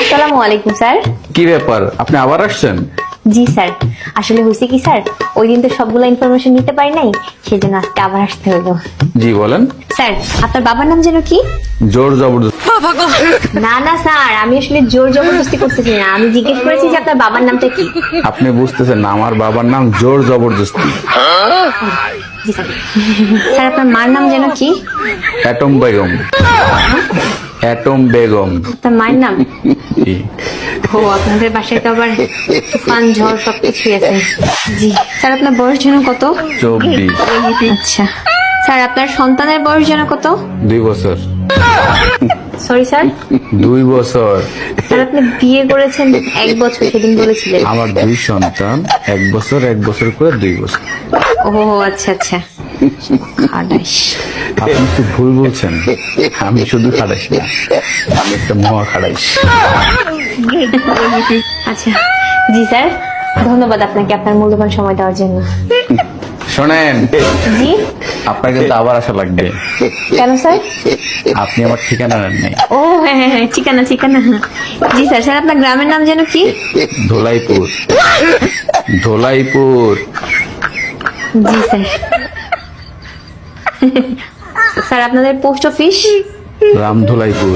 আসসালামু আলাইকুম স্যার। কি ব্যাপার, আপনি আবার আসছেন? জি স্যার, আসলে হয়েছে কি স্যার, ওই দিন তো সবগুলো ইনফরমেশন নিতে পারি নাই, সেজন্য আজকে আবার আসতে হলো। জি বলেন। স্যার, আপনার বাবার নাম যেন কি? জোর জবরদস্ত। না না স্যার, আমি আসলে জোর জবরদস্তি করতেছি না, আমি জিজ্ঞেস করেছি যে আপনার বাবার নামটা কি। আপনি বুঝতেছেন না, আমার বাবার নাম জোর জবরদস্তি। জি স্যার। স্যার, আপনার মার নাম যেন কি? অ্যাটম বেগম। অ্যাটম বেগম। আপনার মায়ের নাম? জি। ও, আপনাদের বাসায় তো আবার তুফান ঝড় সবকিছুই আছে। জি স্যার, আপনার বয়স যেন কত? 24। আচ্ছা স্যার, আপনার সন্তানের বয়স যেন কত? 2 বছর। Sorry sir. 2 বছর। স্যার, আপনি বিয়ে করেছেন 1 বছর, সেদিন বলেছিলেন। আমার 2 সন্তান, 1 বছর 1 বছর করে 2 বছর। ও আচ্ছা আচ্ছা। খাটাস। আপনি একটু ভুল বলছেন, আমি শুধু খাটাইস না, আমি একটা মহা খাটাইস। আচ্ছা জি স্যার, ধন্যবাদ আপনাকে আপনার মূল্যবান সময় দেওয়ার জন্য। শোনেন, জি। আপনার কিন্তু আবার আসা লাগবে। কেন স্যার? আপনি আমার ঠিকানা নেন নাই। ও হ্যাঁ হ্যাঁ হ্যাঁ, ঠিকানা ঠিকানা। জি স্যার। স্যার, আপনার গ্রামের নাম যেন কি? ধোলাইপুর। ধোলাইপুর। জি স্যার। স্যার, আপনাদের পোস্ট অফিস? রামধোলাইপুর।